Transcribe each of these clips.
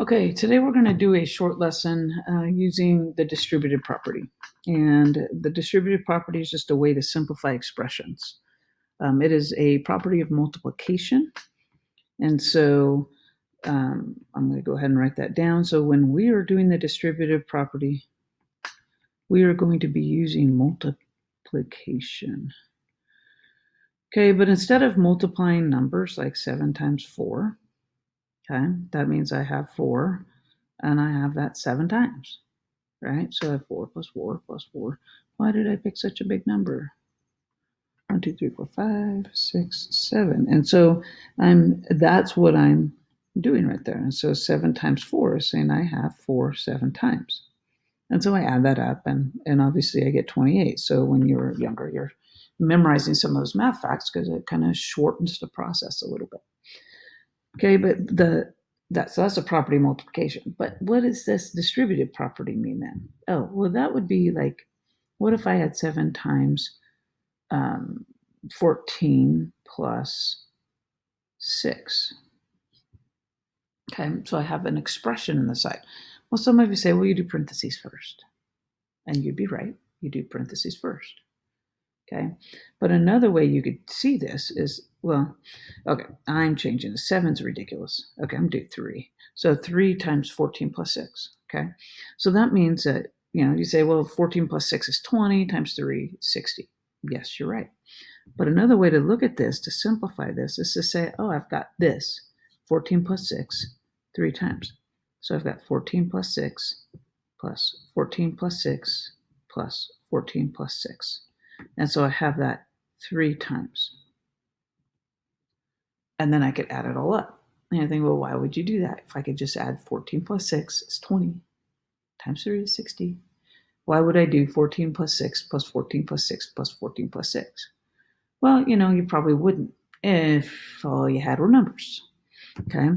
Okay, today we're going to do a short lesson using the distributive property. And the distributive property is just a way to simplify expressions. It is a property of multiplication. And so I'm going to go ahead and write that down. So when we are doing the distributive property, we are going to be using multiplication. Okay, but instead of multiplying numbers like 7 times 4, okay, that means I have 4 and I have that 7 times, right? So I have 4 plus 4 plus 4. Why did I pick such a big number? 1, 2, 3, 4, 5, 6, 7. And so that's what I'm doing right there. And so 7 times 4 is saying I have 4 7 times. And so I add that up, and obviously I get 28. So when you're younger, you're memorizing some of those math facts because it kind of shortens the process a little bit. Okay, but that's a property multiplication. But what does this distributive property mean then? Oh, well, that would be like, what if I had 7 times 14 plus 6? Okay, so I have an expression in the side. Well, some of you say, well, you do parentheses first. And you'd be right. You do parentheses first. Okay, but another way you could see this is, well, okay, I'm changing. The 7's ridiculous. Okay, I'm doing 3. So 3 times 14 plus 6. Okay, so that means that, you say, well, 14 plus 6 is 20 times 3, 60. Yes, you're right. But another way to look at this, to simplify this, is to say, oh, I've got this, 14 plus 6, 3 times. So I've got 14 plus 6 plus 14 plus 6 plus 14 plus 6. And so I have that 3 times. And then I could add it all up. And I think, well, why would you do that? If I could just add 14 plus 6 is 20 times 3 is 60. Why would I do 14 plus 6 plus 14 plus 6 plus 14 plus 6? Well, you probably wouldn't if all you had were numbers. Okay,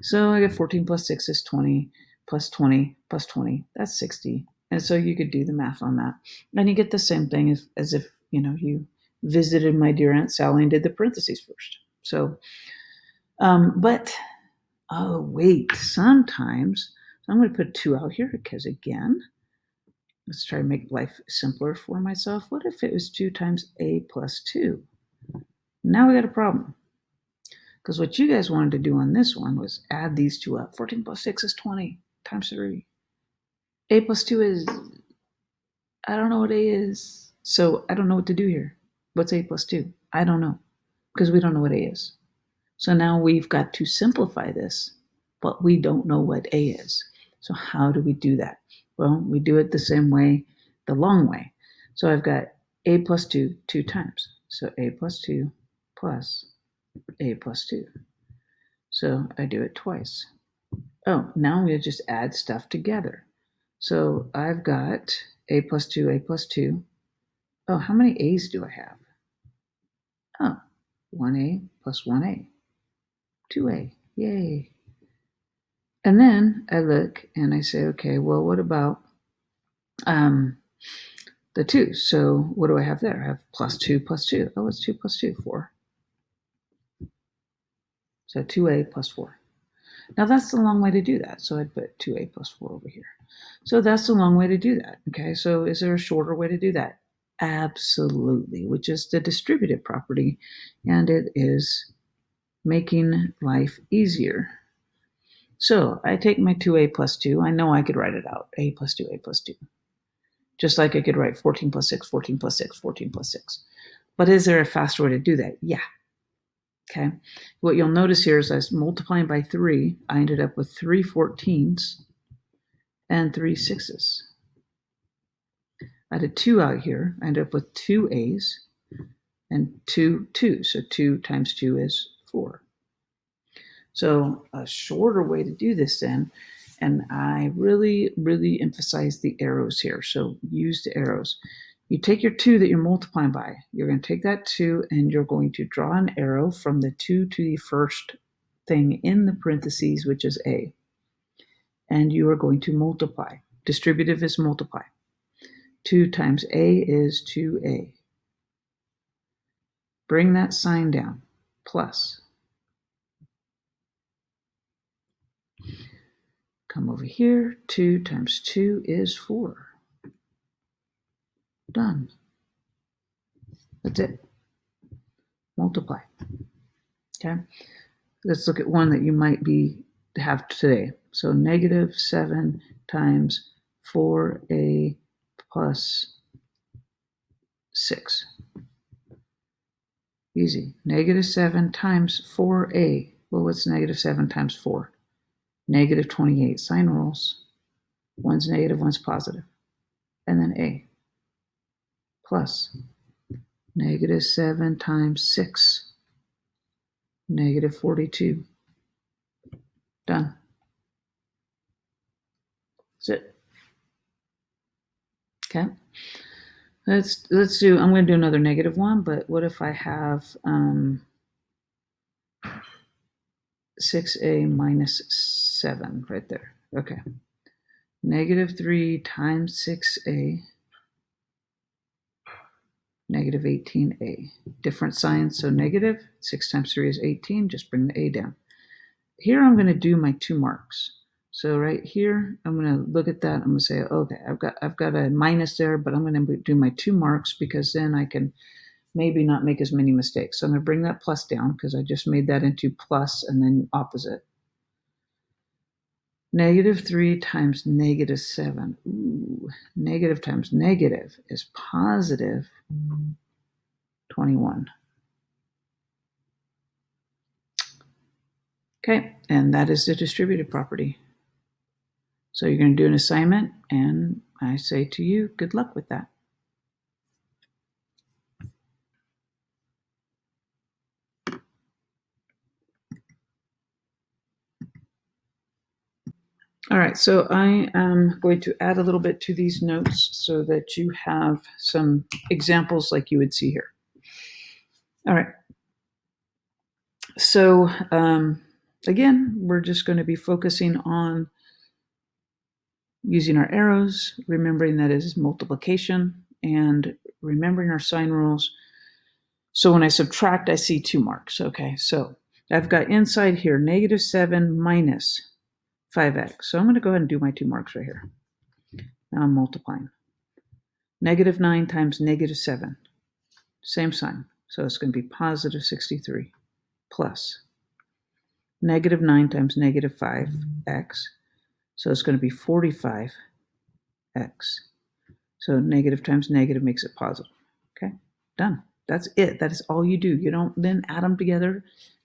so I get 14 plus 6 is 20 plus 20 plus 20. That's 60. And so you could do the math on that. And you get the same thing as if, you visited my dear Aunt Sally and did the parentheses first. So, but, oh, wait, sometimes, so I'm going to put 2 out here because, again, let's try to make life simpler for myself. What if it was 2 times a plus 2? Now we got a problem. Because what you guys wanted to do on this one was add these 2 up. 14 plus 6 is 20 times 3. A plus 2 is, I don't know what A is. So I don't know what to do here. What's A plus 2? I don't know. Because we don't know what A is. So now we've got to simplify this, but we don't know what A is. So how do we do that? Well, we do it the same way, the long way. So I've got A plus 2 2 times. So A plus 2 plus A plus 2. So I do it twice. Oh, now we just add stuff together. So I've got A plus 2, A plus 2. Oh, how many A's do I have? Oh, 1A plus 1A. 2A. Yay. And then I look and I say, okay, well, what about the 2? So what do I have there? I have plus 2 plus 2. Oh, it's 2 plus 2? 4. So 2A plus 4. Now that's the long way to do that. So I'd put 2A plus 4 over here. So that's the long way to do that. Okay, so is there a shorter way to do that? Absolutely, which is the distributive property, and it is making life easier. So I take my 2A plus 2. I know I could write it out. A plus 2, A plus 2. Just like I could write 14 plus 6, 14 plus 6, 14 plus 6. But is there a faster way to do that? Yeah. Okay. What you'll notice here is I was multiplying by 3. I ended up with 3 14s and 3 6s. I had a 2 out here. I ended up with 2 A's and 2 2s. So 2 times 2 is 4. So a shorter way to do this then, and I really, really emphasize the arrows here. So use the arrows. You take your 2 that you're multiplying by. You're going to take that 2 and you're going to draw an arrow from the 2 to the first thing in the parentheses, which is A. And you are going to multiply. Distributive is multiply. 2 times A is 2A. Bring that sign down. Plus. Come over here. 2 times 2 is 4. Done. That's it. Multiply. Okay. Let's look at one that you might have today. So negative 7 times 4a plus 6. Easy. Negative 7 times 4a. Well, what's negative 7 times 4? Negative 28. Sign rules. One's negative, one's positive. And then a plus negative 7 times 6. Negative 42. Done. That's it. Okay. Let's do, I'm going to do another negative one, but what if I have 6a minus 7 right there? Okay. Negative 3 times 6a, negative 18a. Different signs, so negative. 6 times 3 is 18. Just bring the a down. Here I'm going to do my 2 marks. So right here, I'm going to look at that. I'm going to say, okay, I've got a minus there, but I'm going to do my 2 marks because then I can maybe not make as many mistakes. So I'm going to bring that plus down because I just made that into plus and then opposite. Negative 3 times negative 7. Ooh, negative times negative is positive 21. Okay, and that is the distributive property. So you're going to do an assignment, and I say to you, good luck with that. All right, so I am going to add a little bit to these notes so that you have some examples like you would see here. All right. So again, we're just going to be focusing on using our arrows, remembering that is multiplication, and remembering our sign rules. So when I subtract, I see 2 marks. Okay, so I've got inside here negative 7 minus 5x. So I'm going to go ahead and do my 2 marks right here. Now I'm multiplying. Negative 9 times negative 7. Same sign. So it's going to be positive 63 plus negative 9 times negative 5x. So it's going to be 45x. So negative times negative makes it positive. Okay, done. That's it. That is all you do. You don't then add them together.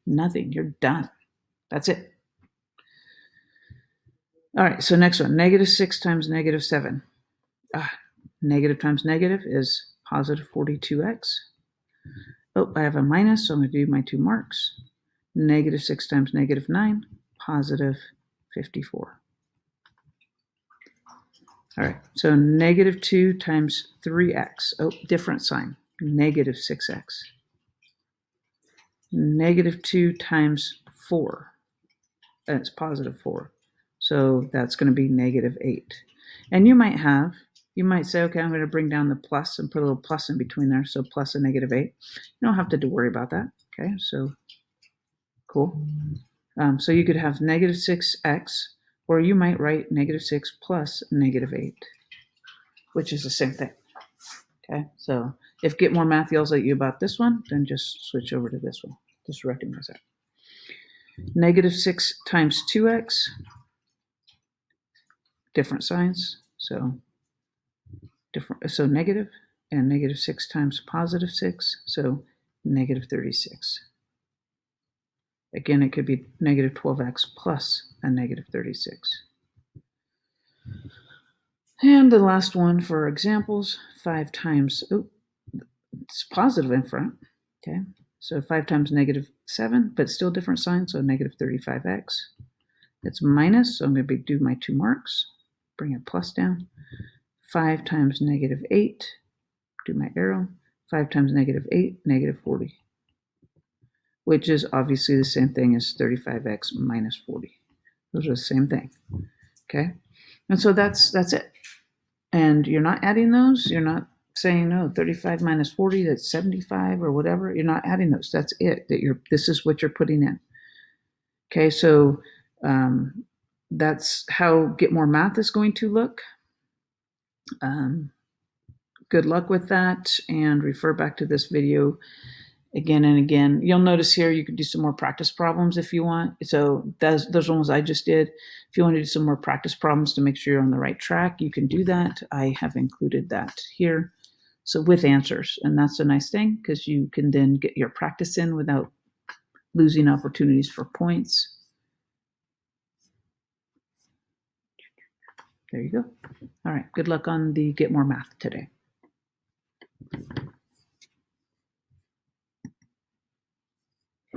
Nothing. You're done. That's it. All right, so next one. Negative 6 times negative 7. Negative times negative is positive 42x. Oh, I have a minus, so I'm going to do my 2 marks. Negative 6 times negative 9, positive 54. All right, so negative 2 times 3x. Oh, different sign. Negative 6x. Negative 2 times 4. That's positive 4. So that's going to be negative 8. And you might say, okay, I'm going to bring down the plus and put a little plus in between there. So plus a negative 8. You don't have to worry about that. Okay, so cool. So you could have negative 6x, or you might write negative 6 plus negative 8, which is the same thing. Okay, so if Get More Math yells at you about this one, then just switch over to this one. Just recognize that. Negative 6 times 2x, different signs. So negative, and negative 6 times positive 6, so negative 36. Again, it could be negative 12x plus a negative 36. And the last one for examples, 5 times, it's positive in front, okay? So 5 times negative 7, but still different sign, so negative 35x. It's minus, so I'm going to do my 2 marks, bring a plus down. 5 times negative 8, do my arrow. 5 times negative 8, negative 40, which is obviously the same thing as 35x minus 40. Those are the same thing, okay? And so that's it. And you're not adding those. You're not saying, no, 35 minus 40, that's 75 or whatever. You're not adding those. That's it. This is what you're putting in. Okay, so that's how Get More Math is going to look. Good luck with that, and refer back to this video again and again. You'll notice here you can do some more practice problems if you want. So those ones I just did. If you want to do some more practice problems to make sure you're on the right track, you can do that. I have included that here. So with answers, and that's a nice thing because you can then get your practice in without losing opportunities for points. There you go. All right, good luck on the Get More Math today.